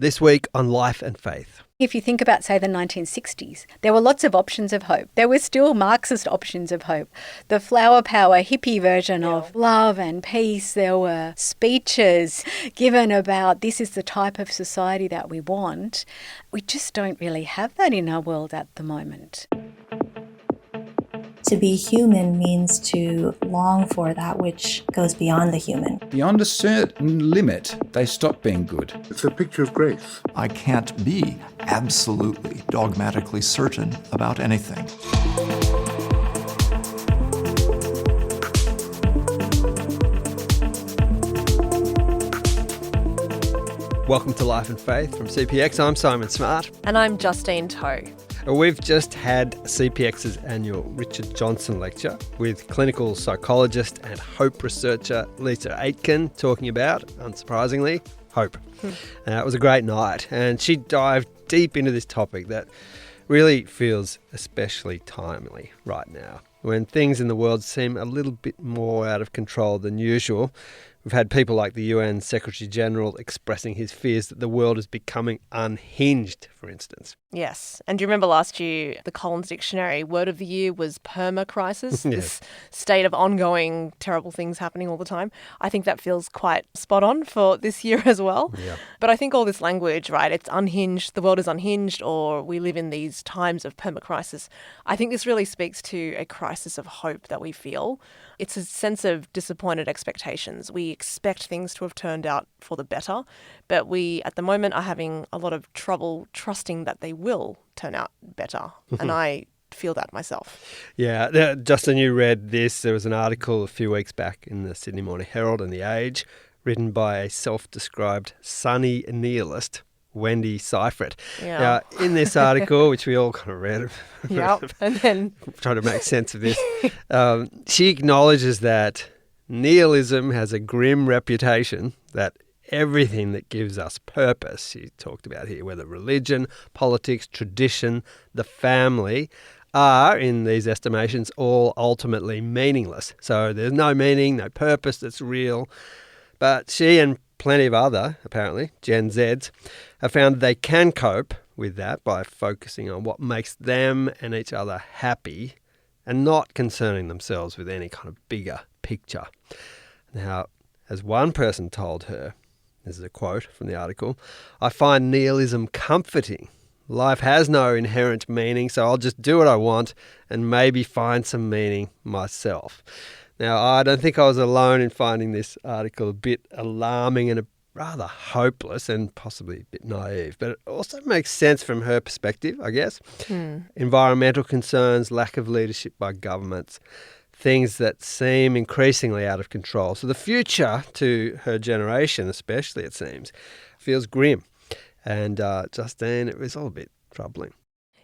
This week on Life and Faith. If you think about, say, the 1960s, there were lots of options of hope. There were still Marxist options of hope. The flower power hippie version of love and peace. There were speeches given about this is the type of society that we want. We just don't really have that in our world at the moment. To be human means to long for that which goes beyond the human. Beyond a certain limit, they stop being good. It's a picture of grace. I can't be absolutely dogmatically certain about anything. Welcome to Life and Faith from CPX. I'm Simon Smart. And I'm Justine Toe. We've just had CPX's annual Richard Johnson Lecture with clinical psychologist and hope researcher Leisa Aitken talking about, unsurprisingly, hope. It was a great night, and she dived deep into this topic that really feels especially timely right now, when things in the world seem a little bit more out of control than usual. We've had people like the UN Secretary General expressing his fears that the world is becoming unhinged, for instance. Yes. And do you remember last year, the Collins Dictionary word of the year was perma-crisis, this state of ongoing terrible things happening all the time. I think that feels quite spot on for this year as well. Yeah. But I think all this language, right, it's unhinged, the world is unhinged, or we live in these times of perma-crisis. I think this really speaks to a crisis of hope that we feel. It's a sense of disappointed expectations. We expect things to have turned out for the better, but we, at the moment, are having a lot of trouble trusting that they will turn out better. And I feel that myself. Yeah, Justin, you read this. There was an article a few weeks back in the Sydney Morning Herald and The Age, written by a self-described sunny nihilist, Wendy Seifert. Yeah. Now, in this article, which we all kind of read, And then trying to make sense of this, she acknowledges that nihilism has a grim reputation, that everything that gives us purpose, she talked about here, whether religion, politics, tradition, the family, are, in these estimations, all ultimately meaningless. So there's no meaning, no purpose that's real. But she and plenty of other, apparently, Gen Zs, have found they can cope with that by focusing on what makes them and each other happy and not concerning themselves with any kind of bigger picture. Now, as one person told her, this is a quote from the article, "I find nihilism comforting. Life has no inherent meaning, so I'll just do what I want and maybe find some meaning myself." Now, I don't think I was alone in finding this article a bit alarming and rather hopeless and possibly a bit naive, but it also makes sense from her perspective, I guess. Environmental concerns, lack of leadership by governments, things that seem increasingly out of control. So the future, to her generation especially, it seems, feels grim. And Justine, it was all a bit troubling.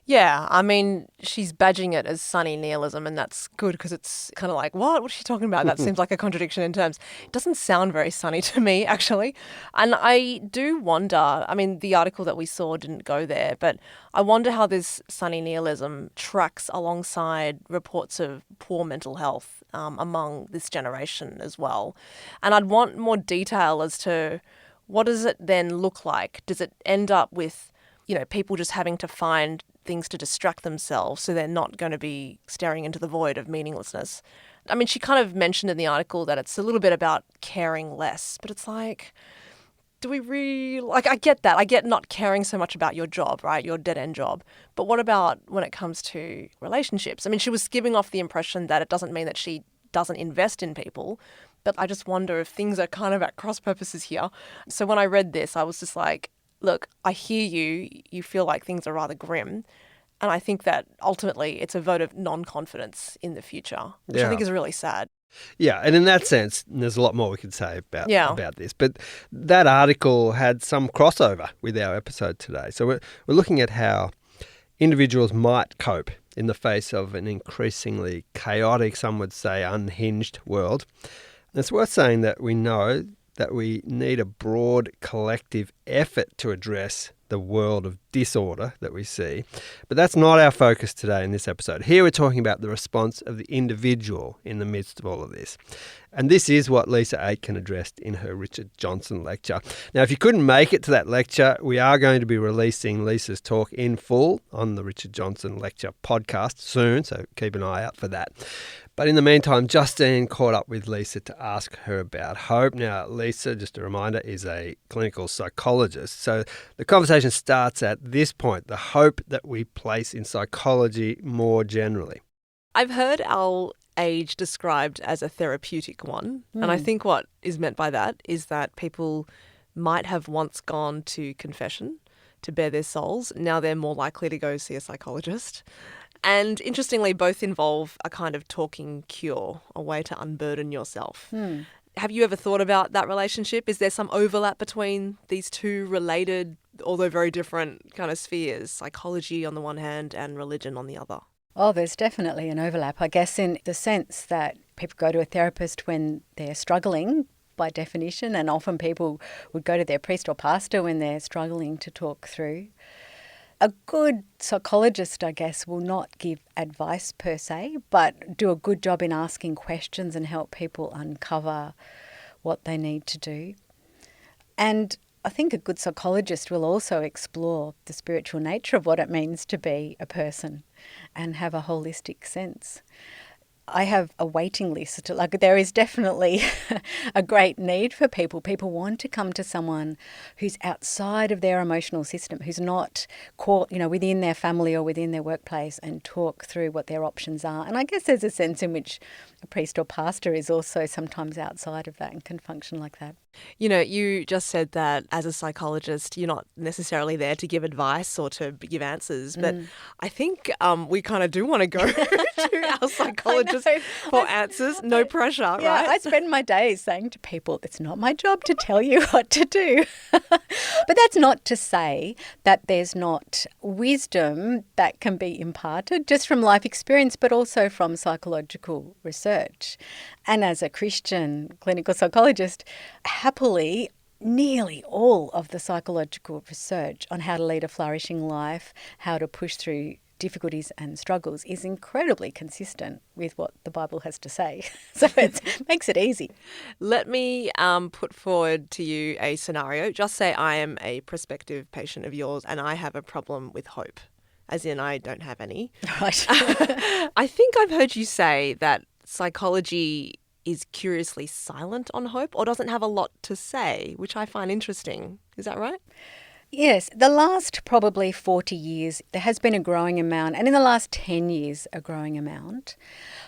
yeah, I mean, she's badging it as sunny nihilism, and that's good because it's kind of like, what? What's she talking about? That seems like a contradiction in terms. It doesn't sound very sunny to me, actually. And I do wonder, I mean, the article that we saw didn't go there, but I wonder how this sunny nihilism tracks alongside reports of poor mental health among this generation as well. And I'd want more detail as to what does it then look like? Does it end up with, people just having to find things to distract themselves so they're not going to be staring into the void of meaninglessness? I mean, she kind of mentioned in the article that it's a little bit about caring less, but it's like, do we really, I get that. I get not caring so much about your job, right? Your dead-end job. But what about when it comes to relationships? I mean, she was giving off the impression that it doesn't mean that she doesn't invest in people, but I just wonder if things are kind of at cross purposes here. So when I read this, I was just like, look, I hear you. You feel like things are rather grim. And I think that ultimately it's a vote of non-confidence in the future, which I think is really sad. Yeah, and in that sense, there's a lot more we could say about this. But that article had some crossover with our episode today. So we're looking at how individuals might cope in the face of an increasingly chaotic, some would say unhinged world. And it's worth saying that we know that we need a broad collective effort to address the world of disorder that we see. But that's not our focus today in this episode. Here we're talking about the response of the individual in the midst of all of this. And this is what Leisa Aitken addressed in her Richard Johnson lecture. Now, if you couldn't make it to that lecture, we are going to be releasing Leisa's talk in full on the Richard Johnson Lecture podcast soon, so keep an eye out for that. But in the meantime, Justine caught up with Leisa to ask her about hope. Now, Leisa, just a reminder, is a clinical psychologist. So the conversation starts at this point, the hope that we place in psychology more generally. I've heard our age described as a therapeutic one. And I think what is meant by that is that people might have once gone to confession to bare their souls. Now they're more likely to go see a psychologist. And interestingly, both involve a kind of talking cure, a way to unburden yourself. Have you ever thought about that relationship? Is there some overlap between these two related, although very different kind of spheres, psychology on the one hand and religion on the other? Oh, there's definitely an overlap, I guess, in the sense that people go to a therapist when they're struggling, by definition, and often people would go to their priest or pastor when they're struggling to talk through. A good psychologist, I guess, will not give advice per se, but do a good job in asking questions and help people uncover what they need to do. And I think a good psychologist will also explore the spiritual nature of what it means to be a person and have a holistic sense. I have a waiting list. Like, there is definitely a great need for people. People want to come to someone who's outside of their emotional system, who's not caught, within their family or within their workplace, and talk through what their options are. And I guess there's a sense in which a priest or pastor is also sometimes outside of that and can function like that. You just said that as a psychologist, you're not necessarily there to give advice or to give answers, but I think we kind of do want to go to our psychologist for answers. No pressure, right? I spend my days saying to people, it's not my job to tell you what to do. But that's not to say that there's not wisdom that can be imparted just from life experience, but also from psychological research. And as a Christian clinical psychologist, happily, nearly all of the psychological research on how to lead a flourishing life, how to push through difficulties and struggles is incredibly consistent with what the Bible has to say. So it makes it easy. Let me put forward to you a scenario. Just say I am a prospective patient of yours and I have a problem with hope, as in I don't have any. Right. I think I've heard you say that psychology is curiously silent on hope or doesn't have a lot to say, which I find interesting. Is that right? Yes, the last probably 40 years, there has been a growing amount, and in the last 10 years, a growing amount.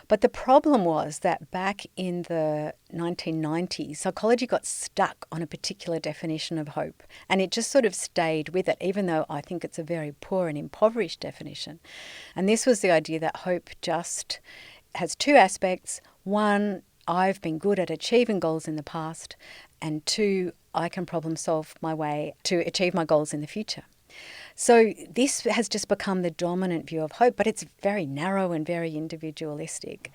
But the problem was that back in the 1990s, psychology got stuck on a particular definition of hope, and it just sort of stayed with it, even though I think it's a very poor and impoverished definition. And this was the idea that hope just has two aspects. One, I've been good at achieving goals in the past, and two, I can problem solve my way to achieve my goals in the future. So this has just become the dominant view of hope, but it's very narrow and very individualistic.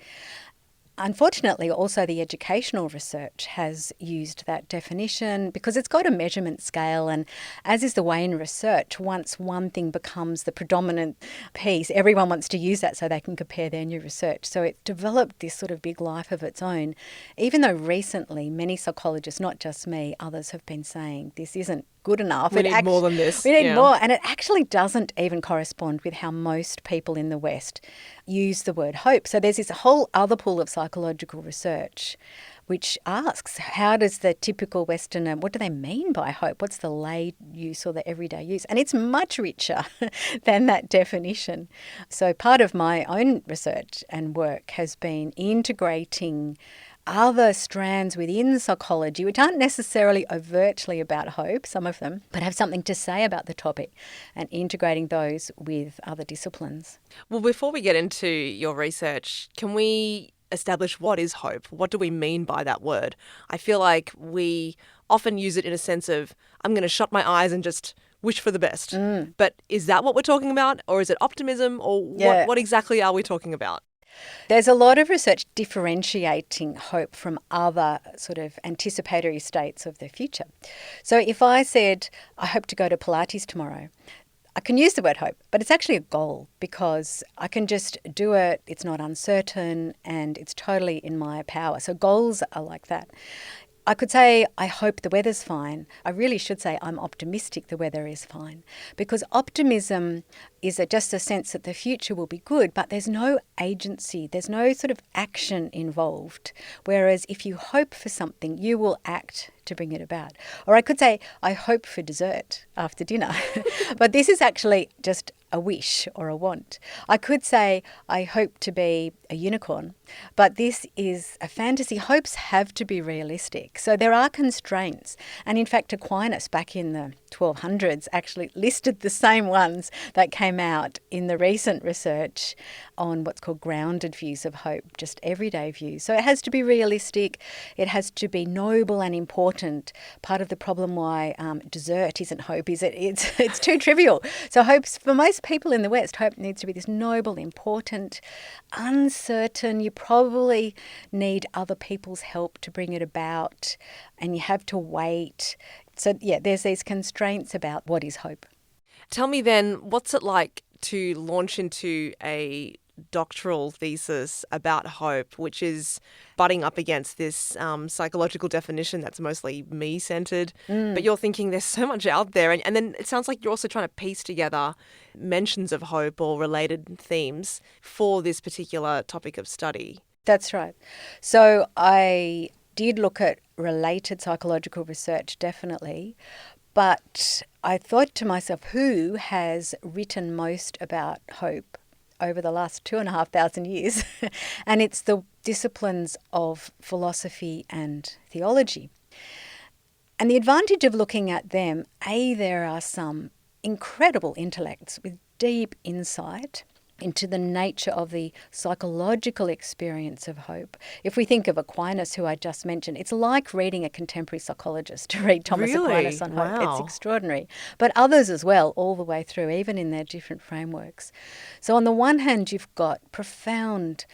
Unfortunately, also the educational research has used that definition because it's got a measurement scale, and as is the way in research, once one thing becomes the predominant piece, everyone wants to use that so they can compare their new research. So it developed this sort of big life of its own, even though recently many psychologists, not just me, others have been saying this isn't good enough. We need more than this. We need more. And it actually doesn't even correspond with how most people in the West use the word hope. So there's this whole other pool of psychological research which asks, how does the typical Westerner, what do they mean by hope? What's the lay use or the everyday use? And it's much richer than that definition. So part of my own research and work has been integrating other strands within psychology, which aren't necessarily overtly about hope, some of them, but have something to say about the topic, and integrating those with other disciplines. Well, before we get into your research, can we establish what is hope? What do we mean by that word? I feel like we often use it in a sense of, I'm going to shut my eyes and just wish for the best. But is that what we're talking about? Or is it optimism? Or what exactly are we talking about? There's a lot of research differentiating hope from other sort of anticipatory states of the future. So if I said, I hope to go to Pilates tomorrow, I can use the word hope, but it's actually a goal because I can just do it, it's not uncertain, and it's totally in my power. So goals are like that. I could say, I hope the weather's fine. I really should say I'm optimistic the weather is fine, because optimism is just a sense that the future will be good, but there's no agency, there's no sort of action involved. Whereas if you hope for something, you will act to bring it about. Or I could say, I hope for dessert after dinner. But this is actually just a wish or a want. I could say, I hope to be a unicorn, but this is a fantasy. Hopes have to be realistic. So there are constraints. And in fact, Aquinas back in the 1200s actually listed the same ones that came out in the recent research on what's called grounded views of hope, just everyday views. So it has to be realistic. It has to be noble and important. Part of the problem why dessert isn't hope is it's too trivial. So hopes, for most people in the West, hope needs to be this noble, important, uncertain. You probably need other people's help to bring it about, and you have to wait. So, yeah, there's these constraints about what is hope. Tell me then, what's it like to launch into a doctoral thesis about hope, which is butting up against this psychological definition that's mostly me-centered, but you're thinking there's so much out there. And then it sounds like you're also trying to piece together mentions of hope or related themes for this particular topic of study. That's right. So I did look at related psychological research, definitely, but I thought to myself, who has written most about hope over the last 2,500 years? And it's the disciplines of philosophy and theology. And the advantage of looking at them, there are some incredible intellects with deep insight into the nature of the psychological experience of hope. If we think of Aquinas, who I just mentioned, it's like reading a contemporary psychologist to read Thomas Aquinas on hope. Wow. It's extraordinary. But others as well, all the way through, even in their different frameworks. So on the one hand, you've got profound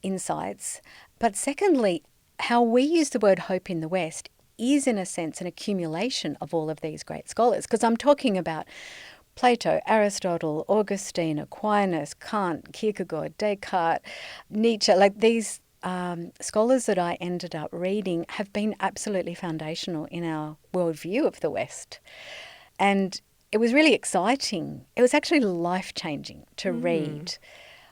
insights, but secondly, how we use the word hope in the West is in a sense an accumulation of all of these great scholars, because I'm talking about Plato, Aristotle, Augustine, Aquinas, Kant, Kierkegaard, Descartes, Nietzsche, like these scholars that I ended up reading have been absolutely foundational in our worldview of the West. And it was really exciting. It was actually life-changing to read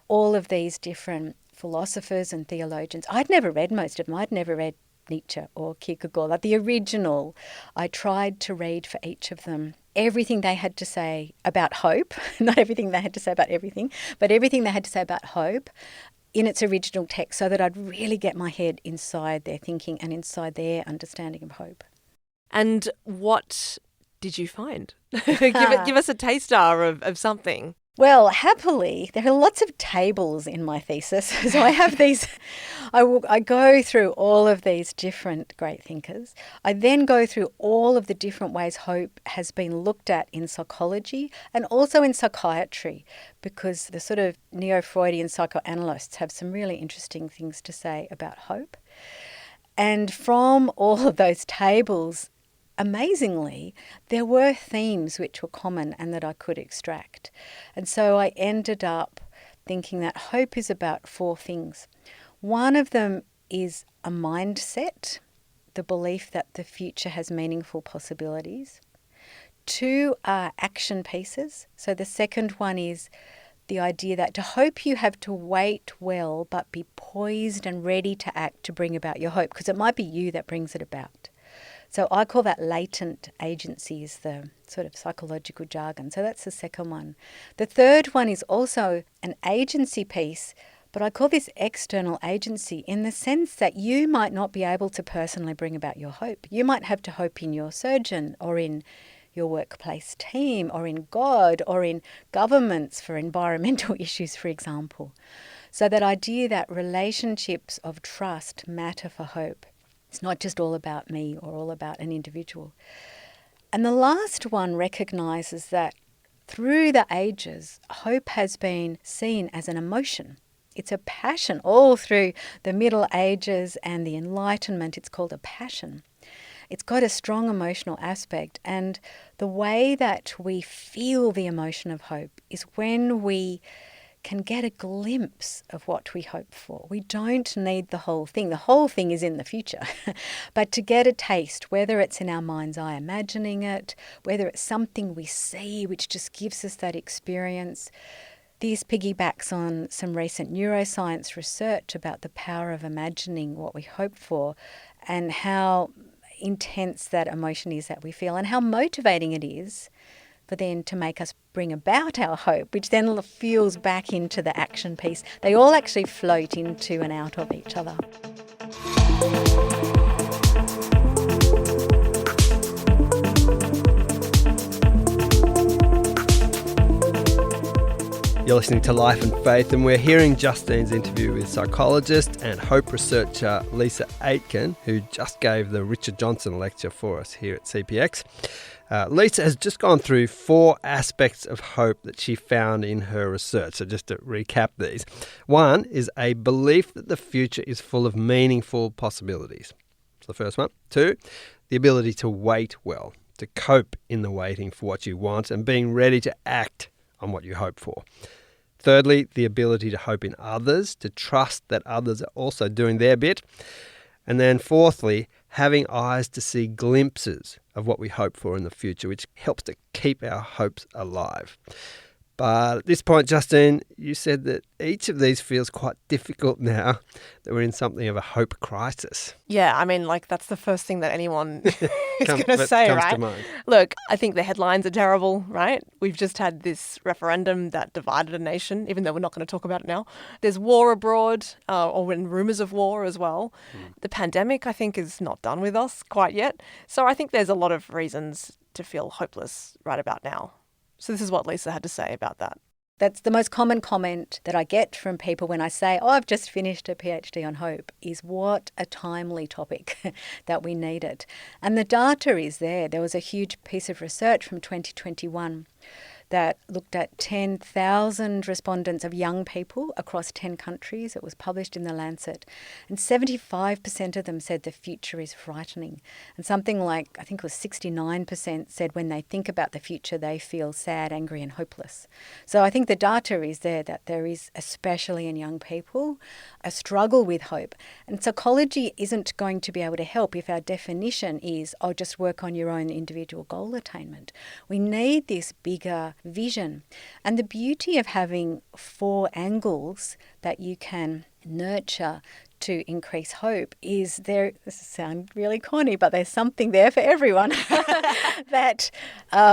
all of these different philosophers and theologians. I'd never read most of them. I'd never read Nietzsche or Kierkegaard, like the original. I tried to read for each of them everything they had to say about hope, not everything they had to say about everything, but everything they had to say about hope in its original text, so that I'd really get my head inside their thinking and inside their understanding of hope. And what did you find? Give us a taster of something. Well, happily, there are lots of tables in my thesis. So I have these, I go through all of these different great thinkers. I then go through all of the different ways hope has been looked at in psychology and also in psychiatry, because the sort of neo-Freudian psychoanalysts have some really interesting things to say about hope. And from all of those tables, amazingly, there were themes which were common and that I could extract. And so I ended up thinking that hope is about four things. One of them is a mindset, the belief that the future has meaningful possibilities. Two are action pieces. So the second one is the idea that to hope you have to wait well but be poised and ready to act to bring about your hope, because it might be you that brings it about. So I call that latent agency, is the sort of psychological jargon. So that's the second one. The third one is also an agency piece, but I call this external agency in the sense that you might not be able to personally bring about your hope. You might have to hope in your surgeon or in your workplace team or in God or in governments for environmental issues, for example. So that idea that relationships of trust matter for hope. It's not just all about me or all about an individual. And the last one recognises that through the ages, hope has been seen as an emotion. It's a passion all through the Middle Ages and the Enlightenment. It's called a passion. It's got a strong emotional aspect, and the way that we feel the emotion of hope is when we can get a glimpse of what we hope for. We don't need the whole thing. The whole thing is in the future. But to get a taste, whether it's in our mind's eye imagining it, whether it's something we see which just gives us that experience, this piggybacks on some recent neuroscience research about the power of imagining what we hope for and how intense that emotion is that we feel and how motivating it is for then to make us bring about our hope, which then fuels back into the action piece. They all actually float into and out of each other. You're listening to Life and Faith, and we're hearing Justine's interview with psychologist and hope researcher Leisa Aitken, who just gave the Richard Johnson Lecture for us here at CPX. Leisa has just gone through 4 aspects of hope that she found in her research. So just to recap these. 1 is a belief that the future is full of meaningful possibilities. That's the first one. 2, the ability to wait well, to cope in the waiting for what you want and being ready to act on what you hope for. Thirdly, the ability to hope in others, to trust that others are also doing their bit. And then fourthly, having eyes to see glimpses of what we hope for in the future, which helps to keep our hopes alive. But at this point, Justine, you said that each of these feels quite difficult now that we're in something of a hope crisis. Yeah, I mean, like, that's the first thing that anyone is going to say, right? Look, I think the headlines are terrible, right? We've just had this referendum that divided a nation, even though we're not going to talk about it now. There's war abroad, or rumours of war as well. The pandemic, I think, is not done with us quite yet. So I think there's a lot of reasons to feel hopeless right about now. So this is what Leisa had to say about that. That's the most common comment that I get from people when I say, I've just finished a PhD on hope, is what a timely topic that we need it. And the data is there. There was a huge piece of research from 2021 that looked at 10,000 respondents of young people across 10 countries. It was published in The Lancet. And 75% of them said the future is frightening. And something like, I think it was 69% said when they think about the future, they feel sad, angry and hopeless. So I think the data is there that there is, especially in young people, a struggle with hope. And psychology isn't going to be able to help if our definition is, oh, just work on your own individual goal attainment. We need this bigger vision. And the beauty of having 4 angles that you can nurture to increase hope is there, this sounds really corny, but there's something there for everyone. That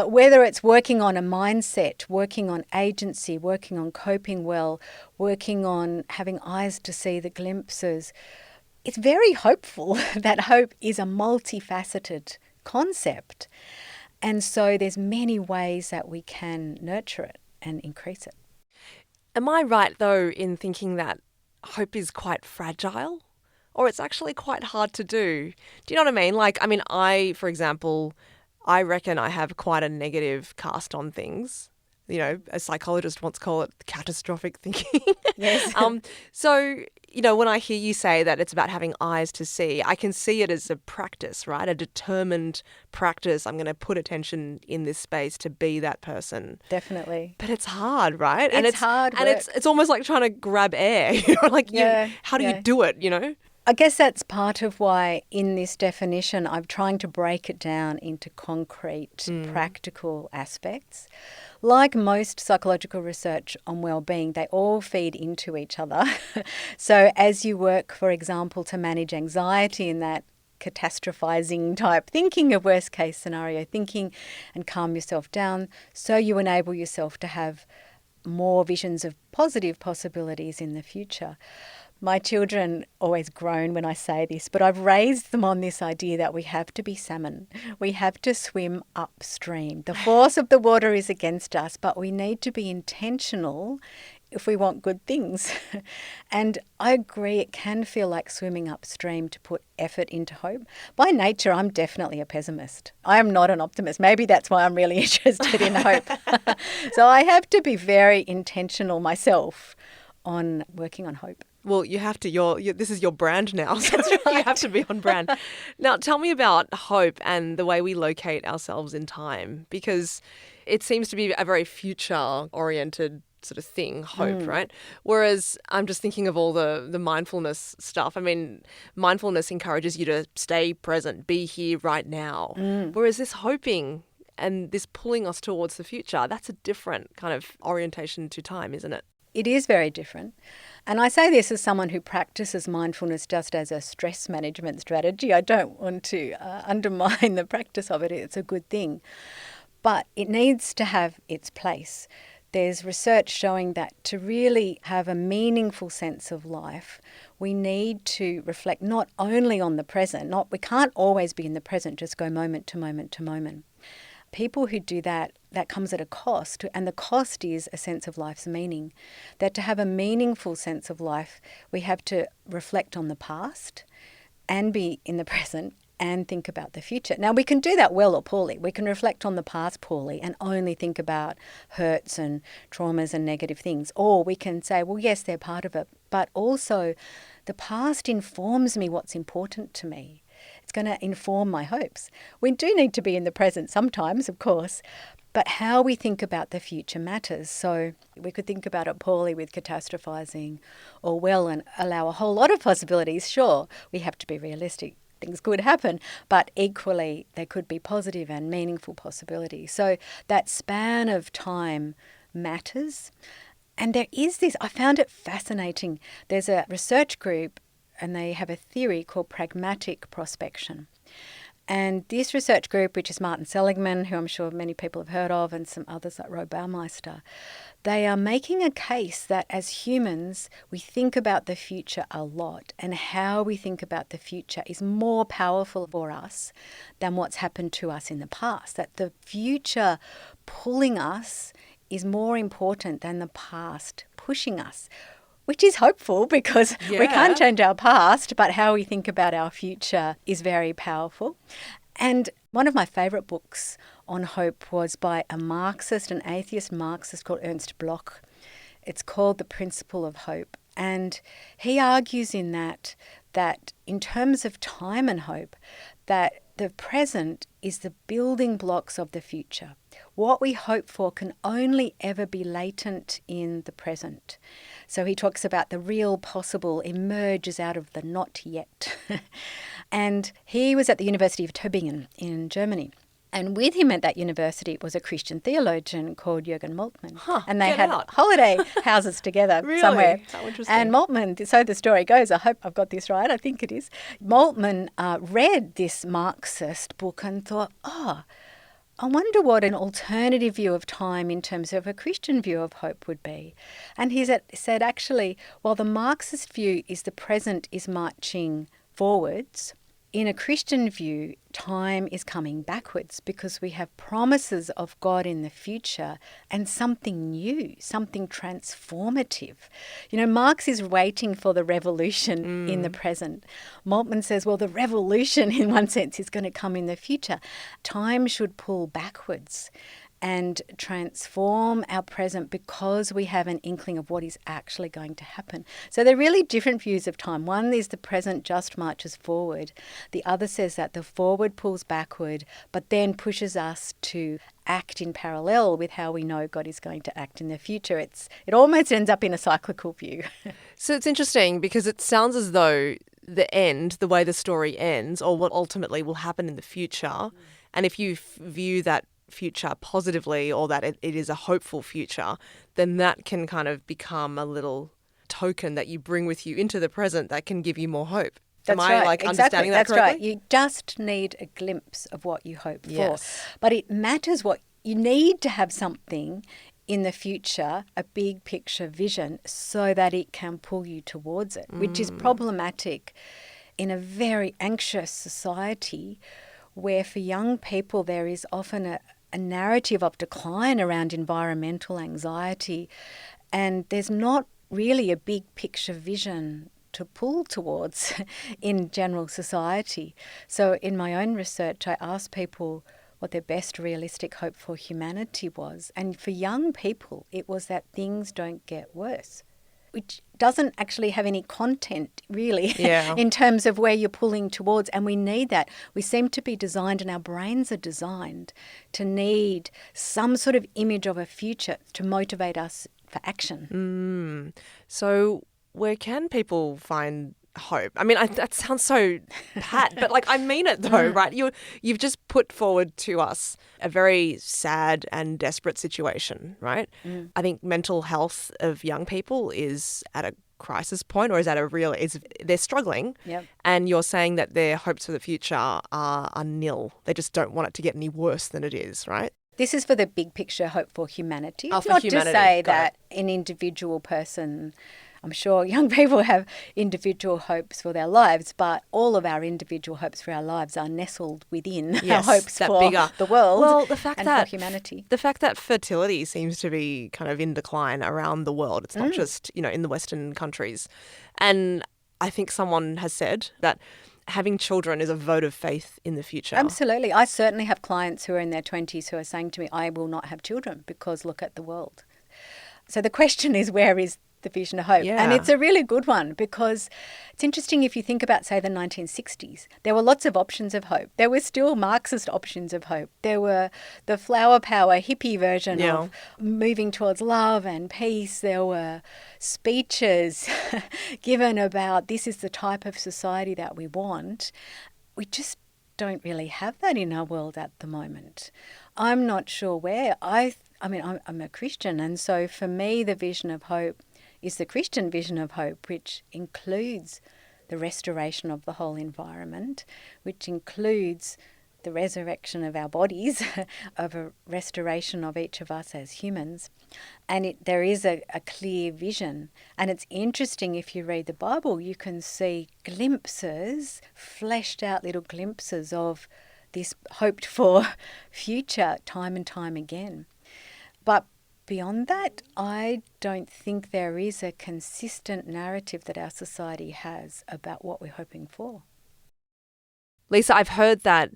whether it's working on a mindset, working on agency, working on coping well, working on having eyes to see the glimpses, it's very hopeful that hope is a multifaceted concept. And so there's many ways that we can nurture it and increase it. Am I right, though, in thinking that hope is quite fragile? Or it's actually quite hard to do? Do you know what I mean? Like, I mean, for example, I reckon I have quite a negative cast on things. You know, a psychologist once called it catastrophic thinking. Yes. So, you know, when I hear you say that it's about having eyes to see, I can see it as a practice, right? A determined practice. I'm going to put attention in this space to be that person. Definitely. But it's hard, right? It's hard and work. it's almost like trying to grab air. You know, like, how do you do it, you know? I guess that's part of why in this definition I'm trying to break it down into concrete, practical aspects. Like most psychological research on well-being, they all feed into each other. So as you work, for example, to manage anxiety in that catastrophizing type thinking of worst case scenario thinking and calm yourself down, so you enable yourself to have more visions of positive possibilities in the future. My children always groan when I say this, but I've raised them on this idea that we have to be salmon. We have to swim upstream. The force of the water is against us, but we need to be intentional if we want good things. And I agree, it can feel like swimming upstream to put effort into hope. By nature, I'm definitely a pessimist. I am not an optimist. Maybe that's why I'm really interested in hope. So I have to be very intentional myself on working on hope. Well, you have to. This is your brand now. So you have to be on brand. Now, tell me about hope and the way we locate ourselves in time, because it seems to be a very future-oriented sort of thing, hope, right? Whereas I'm just thinking of all the mindfulness stuff. I mean, mindfulness encourages you to stay present, be here right now. Whereas this hoping and this pulling us towards the future, that's a different kind of orientation to time, isn't it? It is very different. And I say this as someone who practices mindfulness just as a stress management strategy. I don't want to undermine the practice of it. It's a good thing. But it needs to have its place. There's research showing that to really have a meaningful sense of life, we need to reflect not only on the present. We can't always be in the present, just go moment to moment to moment. People who do that comes at a cost, and the cost is a sense of life's meaning. That to have a meaningful sense of life, we have to reflect on the past and be in the present and think about the future. Now, we can do that well or poorly. We can reflect on the past poorly and only think about hurts and traumas and negative things. Or we can say, well, yes, they're part of it, but also the past informs me what's important to me. It's going to inform my hopes. We do need to be in the present sometimes, of course, but how we think about the future matters. So we could think about it poorly with catastrophizing, or well and allow a whole lot of possibilities. Sure, we have to be realistic. Things could happen, but equally there could be positive and meaningful possibilities. So that span of time matters. And there is this, I found it fascinating. There's a research group and they have a theory called pragmatic prospection. And this research group, which is Martin Seligman, who I'm sure many people have heard of, and some others like Rob Baumeister, they are making a case that as humans, we think about the future a lot, and how we think about the future is more powerful for us than what's happened to us in the past. That the future pulling us is more important than the past pushing us. Which is hopeful because we can't change our past, but how we think about our future is very powerful. And one of my favourite books on hope was by a Marxist, an atheist Marxist called Ernst Bloch. It's called The Principle of Hope. And he argues in that in terms of time and hope, that the present is the building blocks of the future. What we hope for can only ever be latent in the present. So he talks about the real possible emerges out of the not yet. And he was at the University of Tübingen in Germany. And with him at that university was a Christian theologian called Jürgen Moltmann. And they had holiday houses together somewhere. How interesting. And Moltmann, so the story goes, I hope I've got this right, I think it is. Moltmann read this Marxist book and thought, I wonder what an alternative view of time in terms of a Christian view of hope would be. And he said, actually, while the Marxist view is the present is marching forwards, in a Christian view, time is coming backwards because we have promises of God in the future and something new, something transformative. You know, Marx is waiting for the revolution in the present. Moltmann says, well, the revolution in one sense is going to come in the future. Time should pull backwards and transform our present because we have an inkling of what is actually going to happen. So they're really different views of time. One is the present just marches forward. The other says that the forward pulls backward, but then pushes us to act in parallel with how we know God is going to act in the future. It almost ends up in a cyclical view. So it's interesting because it sounds as though the end, the way the story ends, or what ultimately will happen in the future, and if you view that future positively or that it is a hopeful future, then that can kind of become a little token that you bring with you into the present that can give you more hope. That's Am right. I understanding that correctly? That's right. You just need a glimpse of what you hope for. But it matters what you need to have something in the future, a big picture vision, so that it can pull you towards it, which is problematic in a very anxious society where for young people there is often a narrative of decline around environmental anxiety, and there's not really a big picture vision to pull towards in general society. So in my own research, I asked people what their best realistic hope for humanity was. And for young people, it was that things don't get worse. which doesn't actually have any content really Yeah. in terms of where you're pulling towards. And we need that. We seem to be designed, and our brains are designed to need some sort of image of a future to motivate us for action. So where can people find hope? I mean, that sounds so pat, but like I mean it though, right? You've just put forward to us a very sad and desperate situation, right? I think mental health of young people is at a crisis point, or is at a real, they're struggling. Yep. And you're saying that their hopes for the future are nil. They just don't want it to get any worse than it is, right? This is for the big picture hope for humanity. Oh, It's for not humanity. to say Got that an individual person, I'm sure young people have individual hopes for their lives, but all of our individual hopes for our lives are nestled within Yes, our hopes that for bigger. the world Well, the fact and that for humanity. The fact that fertility seems to be kind of in decline around the world. It's not just, in the Western countries. And I think someone has said that having children is a vote of faith in the future. Absolutely. I certainly have clients who are in their 20s who are saying to me, I will not have children because look at the world. So the question is, where is the vision of hope? Yeah. And it's a really good one because it's interesting if you think about, say, the 1960s. There were lots of options of hope. There were still Marxist options of hope. There were the flower power hippie version of moving towards love and peace. There were speeches given about this is the type of society that we want. We just don't really have that in our world at the moment. I'm not sure where. I mean, I'm a Christian, and so for me the vision of hope is the Christian vision of hope, which includes the restoration of the whole environment, which includes the resurrection of our bodies, of a restoration of each of us as humans. And there is a clear vision. And it's interesting, if you read the Bible, you can see glimpses, fleshed out little glimpses of this hoped for future time and time again. But beyond that, I don't think there is a consistent narrative that our society has about what we're hoping for. Leisa, I've heard that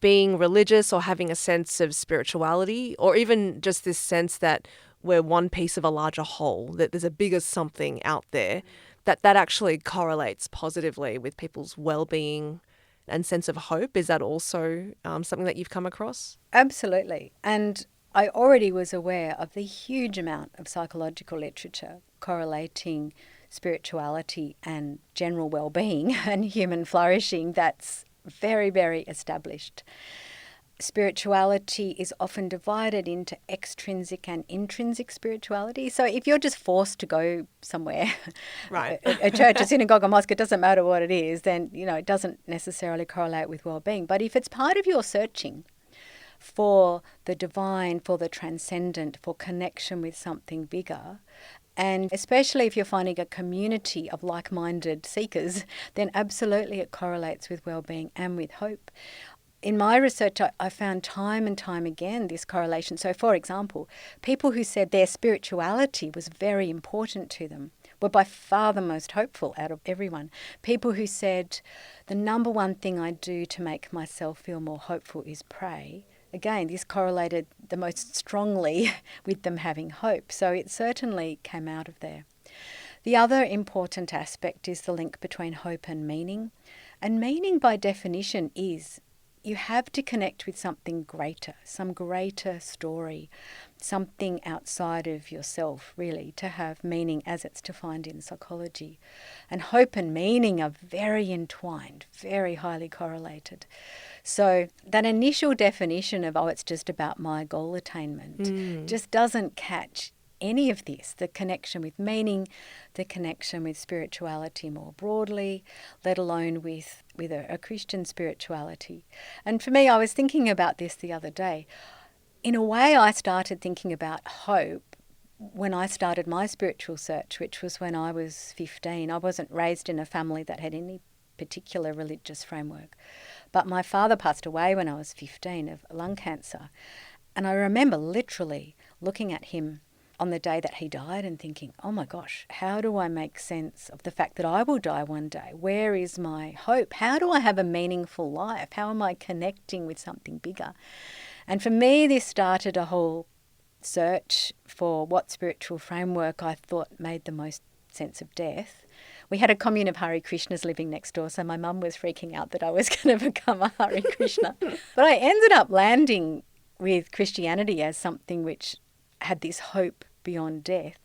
being religious or having a sense of spirituality, or even just this sense that we're one piece of a larger whole, that there's a bigger something out there, that actually correlates positively with people's well-being and sense of hope. Is that also something that you've come across? Absolutely. And I already was aware of the huge amount of psychological literature correlating spirituality and general well-being and human flourishing. That's very, very established. Spirituality is often divided into extrinsic and intrinsic spirituality. So if you're just forced to go somewhere, Right. a church, a synagogue, a mosque, it doesn't matter what it is, then, it doesn't necessarily correlate with well-being. But if it's part of your searching for the divine, for the transcendent, for connection with something bigger, and especially if you're finding a community of like-minded seekers, then absolutely it correlates with well-being and with hope. In my research, I found time and time again this correlation. So, for example, people who said their spirituality was very important to them were by far the most hopeful out of everyone. People who said the number one thing I do to make myself feel more hopeful is pray. Again, this correlated the most strongly with them having hope. So it certainly came out of there. The other important aspect is the link between hope and meaning. And meaning by definition is you have to connect with something greater, some greater story, something outside of yourself, really, to have meaning as it's defined in psychology. And hope and meaning are very entwined, very highly correlated. So that initial definition of, it's just about my goal attainment, just doesn't catch any of this, the connection with meaning, the connection with spirituality more broadly, let alone with a Christian spirituality. And for me, I was thinking about this the other day. In a way, I started thinking about hope when I started my spiritual search, which was when I was 15. I wasn't raised in a family that had any particular religious framework. But my father passed away when I was 15 of lung cancer. And I remember literally looking at him on the day that he died and thinking, oh my gosh, how do I make sense of the fact that I will die one day? Where is my hope? How do I have a meaningful life? How am I connecting with something bigger? And for me, this started a whole search for what spiritual framework I thought made the most sense of death. We had a commune of Hare Krishnas living next door, so my mum was freaking out that I was going to become a Hare Krishna. But I ended up landing with Christianity as something which had this hope beyond death.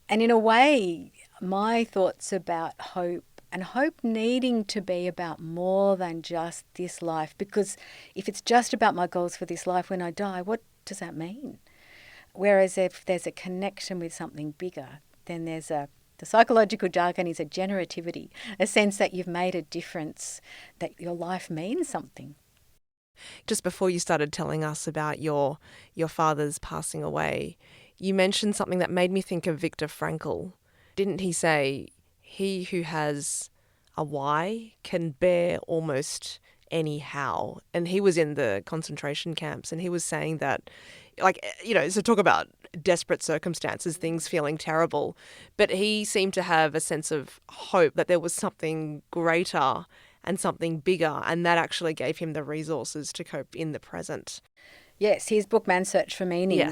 And in a way, my thoughts about hope, and hope needing to be about more than just this life, because if it's just about my goals for this life when I die, what does that mean? Whereas if there's a connection with something bigger, then the psychological jargon is a generativity, a sense that you've made a difference, that your life means something. Just before you started telling us about your father's passing away, you mentioned something that made me think of Viktor Frankl. Didn't he say, he who has a why can bear almost any how? And he was in the concentration camps, and he was saying that, so talk about desperate circumstances, things feeling terrible. But he seemed to have a sense of hope that there was something greater and something bigger, and that actually gave him the resources to cope in the present. Yes, his book Man's Search for Meaning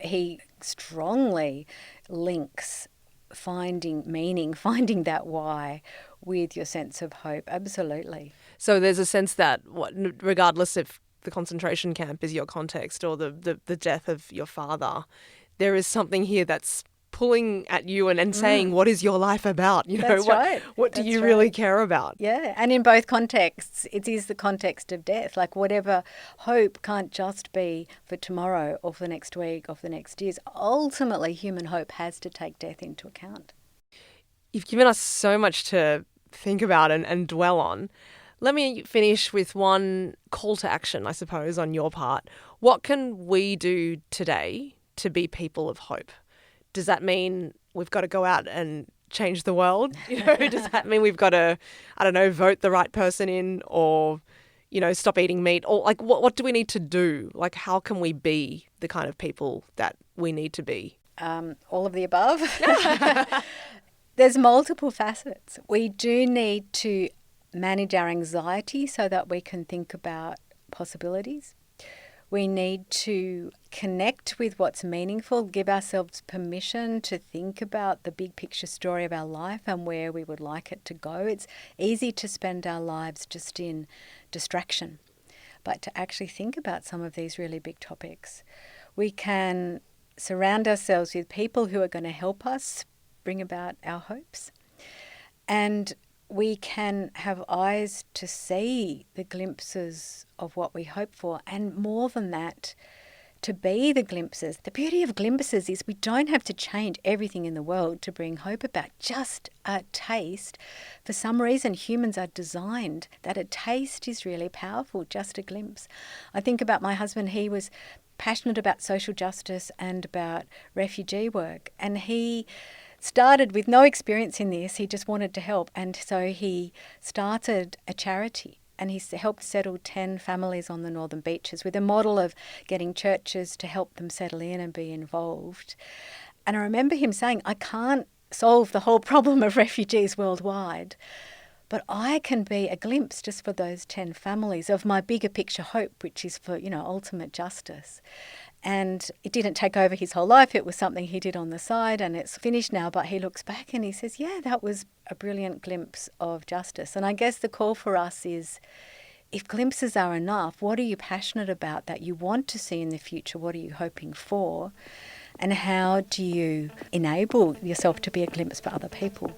he strongly links finding meaning, finding that why with your sense of hope. Absolutely. So there's a sense that regardless if the concentration camp is your context or the death of your father, there is something here that's pulling at you and saying, what is your life about? That's right. What do you really care about? Yeah, and in both contexts, it is the context of death. Like whatever hope can't just be for tomorrow or for the next week or for the next years. Ultimately, human hope has to take death into account. You've given us so much to think about and dwell on. Let me finish with one call to action, I suppose, on your part. What can we do today to be people of hope? Does that mean we've got to go out and change the world? Does that mean we've got to, vote the right person in, or, stop eating meat? Or what do we need to do? How can we be the kind of people that we need to be? All of the above. There's multiple facets. We do need to manage our anxiety so that we can think about possibilities. We need to connect with what's meaningful, give ourselves permission to think about the big picture story of our life and where we would like it to go. It's easy to spend our lives just in distraction, but to actually think about some of these really big topics. We can surround ourselves with people who are going to help us bring about our hopes. And we can have eyes to see the glimpses of what we hope for, and more than that, to be the glimpses. The beauty of glimpses is we don't have to change everything in the world to bring hope about, just a taste. For some reason, humans are designed that a taste is really powerful, just a glimpse. I think about my husband. He was passionate about social justice and about refugee work, and he started with no experience in this. He just wanted to help, and so he started a charity, and he helped settle 10 families on the northern beaches with a model of getting churches to help them settle in and be involved. And I remember him saying, I can't solve the whole problem of refugees worldwide, but I can be a glimpse just for those 10 families of my bigger picture hope, which is for, ultimate justice. And it didn't take over his whole life. It was something he did on the side, and it's finished now. But he looks back and he says, yeah, that was a brilliant glimpse of justice. And I guess the call for us is, if glimpses are enough, what are you passionate about that you want to see in the future? What are you hoping for? And how do you enable yourself to be a glimpse for other people?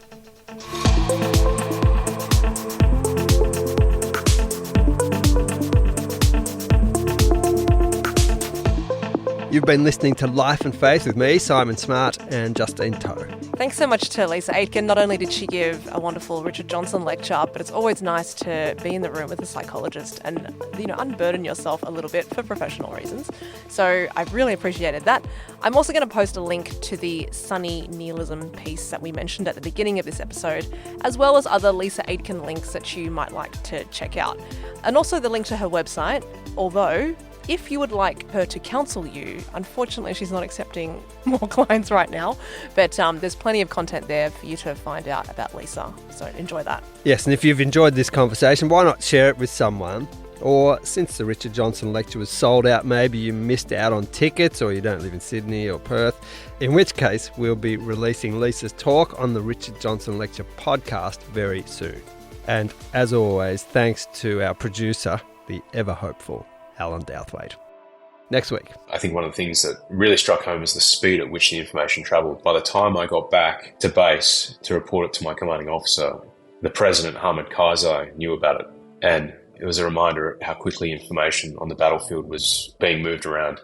You've been listening to Life and Faith with me, Simon Smart, and Justine Toe. Thanks so much to Leisa Aitken. Not only did she give a wonderful Richard Johnson lecture, but it's always nice to be in the room with a psychologist and, unburden yourself a little bit for professional reasons. So I've really appreciated that. I'm also going to post a link to the Sunny Nihilism piece that we mentioned at the beginning of this episode, as well as other Leisa Aitken links that you might like to check out. And also the link to her website, although if you would like her to counsel you, unfortunately she's not accepting more clients right now, but there's plenty of content there for you to find out about Leisa, so enjoy that. Yes, and if you've enjoyed this conversation, why not share it with someone Or since the Richard Johnson Lecture was sold out, maybe you missed out on tickets or you don't live in Sydney or Perth, in which case we'll be releasing Leisa's talk on the Richard Johnson Lecture podcast very soon. And as always, thanks to our producer, the ever hopeful Alan Douthwaite. Next week. I think one of the things that really struck home was the speed at which the information travelled. By the time I got back to base to report it to my commanding officer, the President, Hamid Karzai, knew about it. And it was a reminder of how quickly information on the battlefield was being moved around.